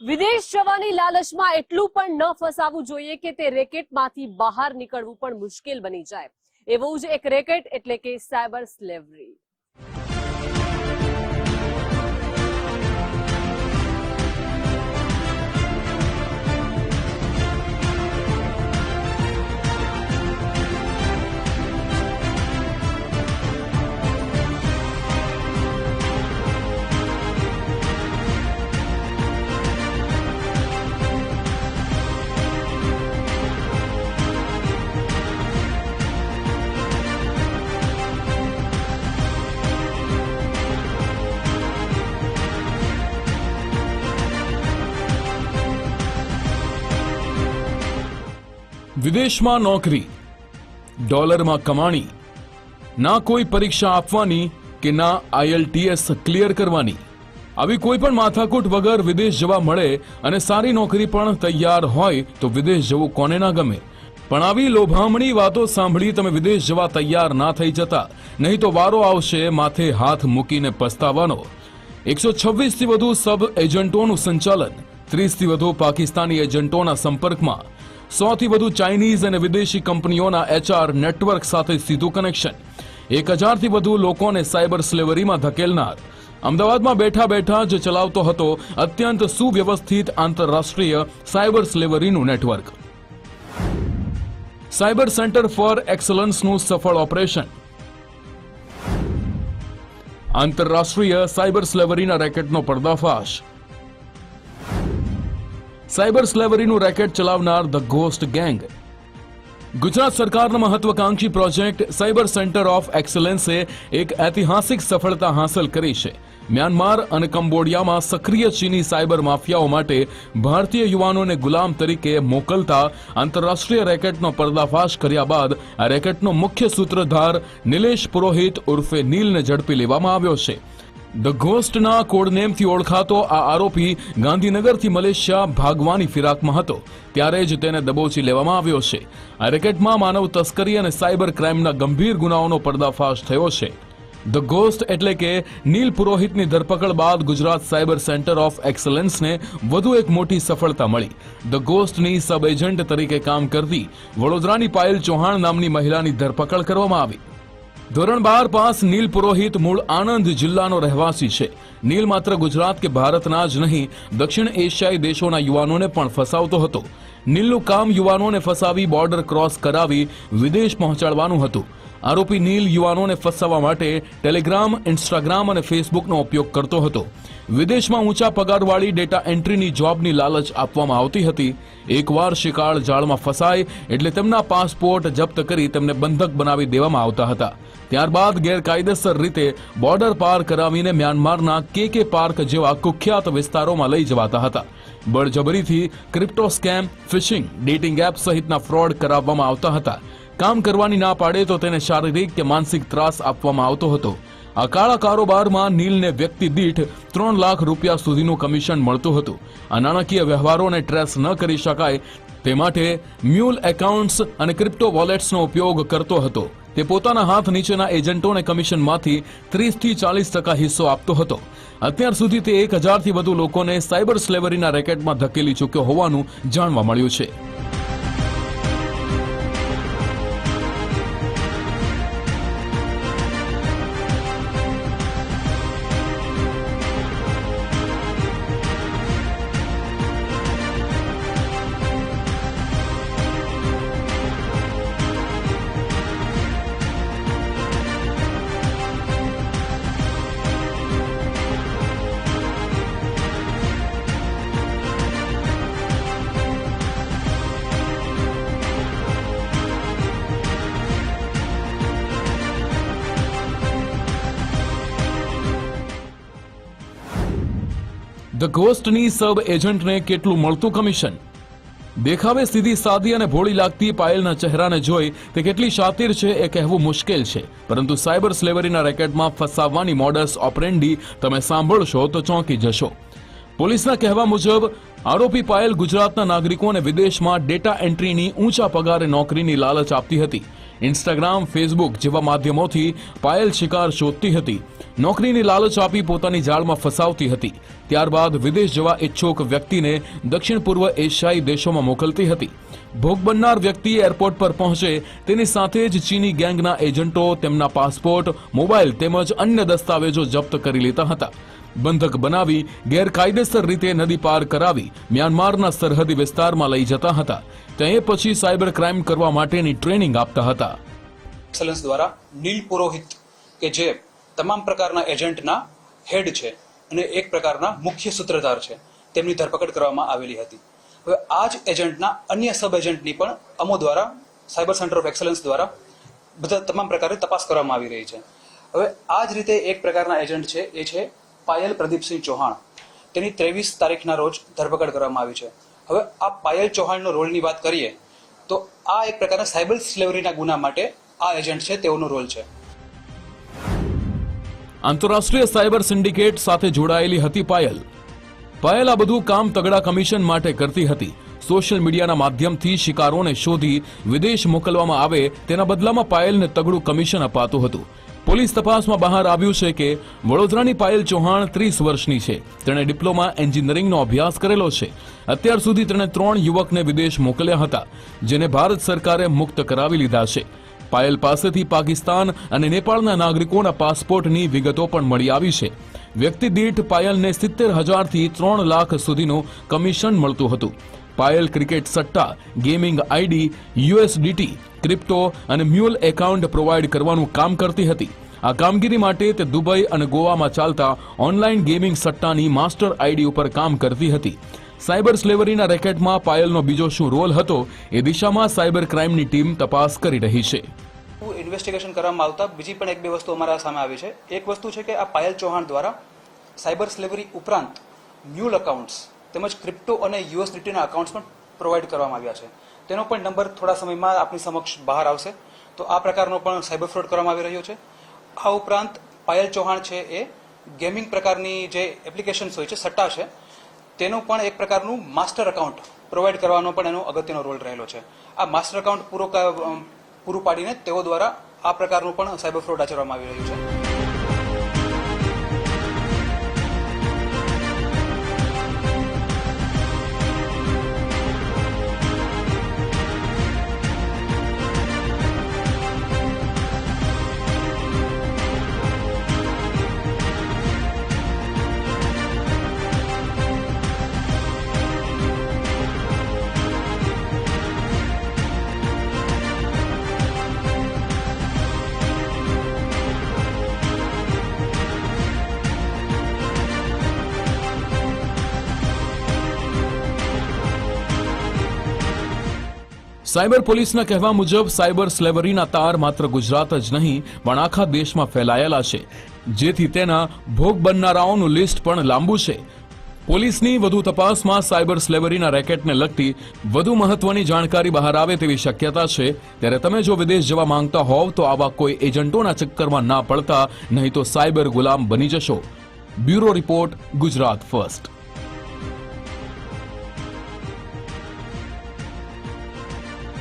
વિદેશ જવાની લાલચમાં એટલું પણ ન ફસાવવું જોઈએ કે તે રેકેટમાંથી બહાર નીકળવું પણ મુશ્કેલ બની જાય। એવું જ એક રેકેટ એટલે કે સાયબર સ્લેવરી। વિદેશમાં નોકરી, ડોલરમાં કમાણી, ના કોઈ પરીક્ષા આપવાની કે ના IELTS ક્લિયર કરવાની, આવી કોઈ પણ માથાકૂટ વગર વિદેશ જવા મળે અને સારી નોકરી પણ તૈયાર હોય તો વિદેશ જવું કોને ના ગમે। પણ આવી લોભામણી વાતો સાંભળી તમે વિદેશ જવા તૈયાર ના થઈ જતા, નહીં તો વારો આવશે માથે હાથ મૂકીને પસ્તાવાનો। 126 થી વધુ સબ એજન્ટોનું સંચાલન, 30 થી વધુ પાકિસ્તાની એજન્ટોના સંપર્કમાં, 100 થી વધુ ચાઇનીઝ અને વિદેશી કંપનીઓના HR નેટવર્ક સાથે સીધું કનેક્શન, 1000 થી વધુ લોકોને સાયબર સ્લેવરીમાં ધકેલનાર, અમદાવાદમાં બેઠા બેઠા જ ચલાવતો હતો અત્યંત સુવ્યવસ્થિત આંતરરાષ્ટ્રીય સાયબર સ્લેવરીનું નેટવર્ક। સાયબર સેન્ટર ફોર એક્સલન્સનું સફળ ઓપરેશન, આંતરરાષ્ટ્રીય સાયબર સ્લેવરીના રેકેટનો પર્દાફાશ, સાયબર સ્લેવરીનું રેકેટ ચલાવનાર ધ ઘોસ્ટ ગેંગ। ગુજરાત સરકારના મહત્વાકાંક્ષી પ્રોજેક્ટ સાયબર સેન્ટર ઓફ એક્સલન્સે એક ઐતિહાસિક સફળતા હાંસલ કરી છે। મ્યાનમાર અને કંબોડિયામાં સક્રિય ચીની સાયબર માફિયાઓ માટે ભારતીય યુવાનોને ગુલામ તરીકે મોકલતા આંતરરાષ્ટ્રીય રેકેટનો પર્દાફાશ કર્યા બાદ આ રેકેટનો મુખ્ય સૂત્રધાર નિલેશ પુરોહિત ઉર્ફે નીલને ઝડપી લેવામાં આવ્યો છે। ધ ઘોસ્ટના કોડનેમથી ઓળખાતો આ આરોપી ગાંધીનગરથી મલેશિયા ભાગવાની ફિરાકમાં હતો, ત્યારે જ તેને દબોચી લેવામાં આવ્યો છે। આ રેકેટમાં માનવ તસ્કરી અને સાયબર ક્રાઇમના ગંભીર ગુનાઓનો પર્દાફાશ થયો છે। ધ ઘોસ્ટ એટલે કે નીલ પુરોહિતની ધરપકડ બાદ ગુજરાત સાયબર સેન્ટર ઓફ એક્સલન્સને વધુ એક મોટી સફળતા મળી। ધ ઘોસ્ટની સબ એજન્ટ તરીકે કામ કરતી વડોદરાની પાયલ ચૌહાણ નામની મહિલાની ધરપકડ કરવામાં આવી। ધોરણ 12 પાસ નીલ પુરોહિત મૂળ આણંદ જિલ્લાનો રહેવાસી છે। નીલ માત્ર ગુજરાત કે ભારતના જ નહીં, દક્ષિણ એશિયાઈ દેશોના યુવાનોને પણ ફસાવતો હતો। નીલનું કામ યુવાનોને ફસાવી બોર્ડર ક્રોસ કરાવી વિદેશ પહોંચાડવાનું હતું। આરોપી નીલ યુવાનોને ફસાવવા માટે ટેલિગ્રામ, ઇન્સ્ટાગ્રામ અને ફેસબુકનો ઉપયોગ કરતો હતો। વિદેશમાં ઊંચા પગારવાળી ડેટા એન્ટ્રીની જોબની લાલચ આપવામાં આવતી હતી। એકવાર શિકાળ જાળમાં ફસાય એટલે તેમના પાસપોર્ટ જપ્ત કરી તેમને બંધક બનાવી દેવામાં આવતા હતા। ત્યારબાદ ગેરકાયદેસર રીતે બોર્ડર પાર કરાવીને મ્યાનમારના KK પાર્ક જેવા કુખ્યાત વિસ્તારોમાં લઈ જવાતા હતા। બળજબરીથી crypto scam, phishing, dating app સહિતના ફ્રોડ કરાવવામાં આવતા હતા। કામ કરવાની ના પાડે તો તેને શારીરિક કે માનસિક ત્રાસ આપવામાં આવતો હતો। આ કાળા કારોબારમાં નીલને વ્યક્તિ દીઠ 3 લાખ રૂપિયા સુધીનું કમિશન મળતું હતું। આ નાણાકીય વ્યવહારોને ટ્રેસ ન કરી શકાય તે માટે મ્યુલ એકાઉન્ટ્સ અને ક્રિપ્ટો વોલેટ્સનો ઉપયોગ કરતો હતો। તે પોતાના હાથ નીચેના એજન્ટોને કમિશનમાંથી 30 થી 40% હિસ્સો આપતો હતો। અત્યાર સુધી તે 1000 થી વધુ લોકોને સાયબર સ્લેવરીના રેકેટમાં ધકેલી ચૂક્યો હોવાનું જાણવા મળ્યું છે। ધ ઘોસ્ટની સબ એજન્ટને કેટલું મળતું કમિશન? દેખાવે સીધી સાદી અને ભોળી લાગતી પાયલના ચહેરાને જોઈ તે કેટલી શાતિર છે એ કહેવું મુશ્કેલ છે, પરંતુ સાયબર સ્લેવરીના રેકેટમાં ફસાવવાની મોડસ ઓપરેન્ડી તમે સાંભળશો તો ચોંકી જશો। પોલીસના કહેવા મુજબ આરોપી પાયલ ગુજરાતના નાગરિકોને વિદેશમાં ડેટા એન્ટ્રીની ઊંચા પગારે નોકરીની લાલચ આપતી હતી। ઇન્સ્ટાગ્રામ, ફેસબુક જેવા માધ્યમોથી પાયલ શિકાર શોધતી હતી. નોકરીની લાલચ આપી પોતાની જાળમાં ફસાવતી હતી. ત્યારબાદ વિદેશ જવા ઈચ્છુક વ્યક્તિને દક્ષિણ પૂર્વ એશિયાઈ દેશોમાં મોકલતી હતી. ભોગ બનનાર વ્યક્તિ એરપોર્ટ પર પહોંચે તેની સાથે જ ચીની ગેંગના એજન્ટો તેમના પાસપોર્ટ, મોબાઈલ તેમજ અન્ય દસ્તાવેજો જપ્ત કરી લેતા હતા. બંધક બનાવી ગેરકાયદેસર રીતે નદી પાર કરાવી મ્યાનમારના સરહદી વિસ્તારમાં લઈ જતા હતા. તે પછી સાયબર ક્રાઇમ કરવા માટેની ટ્રેનિંગ આપતા હતા. એક્સલન્સ દ્વારા નીલ પુરોહિત કે જે તમામ પ્રકારના એજન્ટના હેડ છે અને એક પ્રકારના મુખ્ય સૂત્રધાર છે, તેમની ધરપકડ કરવામાં આવેલી હતી. હવે આ જ એજન્ટના અન્ય સબ એજન્ટની પણ અમો દ્વારા સાયબર સેન્ટર ઓફ એક્સલન્સ દ્વારા બધા તમામ પ્રકારે તપાસ કરવામાં આવી રહી છે. હવે આ જ રીતે એક પ્રકારના એજન્ટ છે, એ છે પાયલ પ્રદીપસિંહ ચૌહાણ. તેની 23 તારીખના રોજ ધરપકડ કરવામાં આવી છે. હવે આ પાયલ ચૌહાણનો રોલની વાત કરીએ તો આ એક પ્રકારના સાયબર સ્લેવરીના ગુના માટે આ એજન્ટ છે તેઓનો રોલ છે. આંતરરાષ્ટ્રીય સાયબર સિન્ડિકેટ સાથે જોડાયેલી હતી પાયલ. પાયલ આ બધું કામ તગડા કમિશન માટે કરતી હતી. સોશિયલ મીડિયાના માધ્યમથી શિકારોને શોધી વિદેશ મોકલવામાં આવે તેના બદલામાં પાયલને તગડું કમિશન અપાતું હતું. પોલીસ તપાસમાં બહાર આવ્યું છે કે વડોદરાની પાયલ ચૌહાણ 30 વર્ષની છે. તેણે ડિપ્લોમા એન્જિનિયરિંગનો અભ્યાસ કરેલો છે. અત્યાર સુધી તેણે 3 યુવકને વિદેશ મોકલ્યા હતા, જેને ભારત સરકારે મુક્ત કરાવી લીધા છે. પાયલ પાસેથી પાકિસ્તાન અને નેપાળના નાગરિકોના પાસપોર્ટની વિગતો પણ મળી આવી છે. વ્યક્તિ દીઠ પાયલને 70,000 થી 3 લાખ સુધીનું કમિશન મળતું હતું. પાયલ ક્રિકેટ સટ્ટા, ગેમિંગ આઈડી, યુએસડીટી, ક્રિપ્ટો અને મ્યુલ એકાઉન્ટ પ્રોવાઈડ કરવાનું કામ કરતી હતી. આ કામગીરી માટે તે દુબઈ અને ગોવામાં ચાલતા ઓનલાઈન ગેમિંગ સટ્ટાની માસ્ટર આઈડી ઉપર કામ કરતી હતી. સાયબર સ્લેવરીના રેકેટમાં પાયલનો બીજો શું રોલ હતો એ દિશામાં સાયબર ક્રાઇમની ટીમ તપાસ કરી રહી છે. ઇન્વેસ્ટિગેશન કરવામાં આવતા બીજી પણ 1-2 વસ્તુ અમારા સામે આવી છે. એક વસ્તુ છે કે આ પાયલ ચૌહાણ દ્વારા સાયબર સ્લેવરી ઉપરાંત મ્યુલ અકાઉન્ટ્સ તેમજ ક્રિપ્ટો અને યુએસડીટીના અકાઉન્ટ્સ પણ પ્રોવાઈડ કરવામાં આવ્યા છે. તેનો પણ નંબર થોડા સમયમાં આપની સમક્ષ બહાર આવશે. તો આ પ્રકારનો પણ સાયબર ફ્રોડ કરવામાં આવી રહ્યો છે. આ ઉપરાંત પાયલ ચૌહાણ છે એ ગેમિંગ પ્રકારની જે એપ્લિકેશન્સ હોય છે, સટ્ટા છે, તેનું પણ એક પ્રકારનું માસ્ટર એકાઉન્ટ પ્રોવાઈડ કરવાનો પણ એનો અગત્યનો રોલ રહેલો છે. આ માસ્ટર એકાઉન્ટ પૂરું પાડીને તેઓ દ્વારા આ પ્રકારનું પણ સાયબર ફ્રોડ આચરવામાં આવી રહ્યું છે. સાયબર પોલીસના કહેવા મુજબ સાયબર સ્લેવરીના તાર માત્ર ગુજરાત જ નહીં પણ આખા દેશમાં ફેલાયેલા છે, જેથી તેના ભોગ બનનારાઓનું લિસ્ટ પણ લાંબુ છે. પોલીસની વધુ તપાસમાં સાયબર સ્લેવરીના રેકેટને લગતી વધુ મહત્વની જાણકારી બહાર આવે તેવી શક્યતા છે. ત્યારે તમે જો વિદેશ જવા માંગતા હોવ તો આવા કોઈ એજન્ટોના ચક્કરમાં ના પડતા, નહીં તો સાયબર ગુલામ બની જશો. Bureau report, Gujarat first.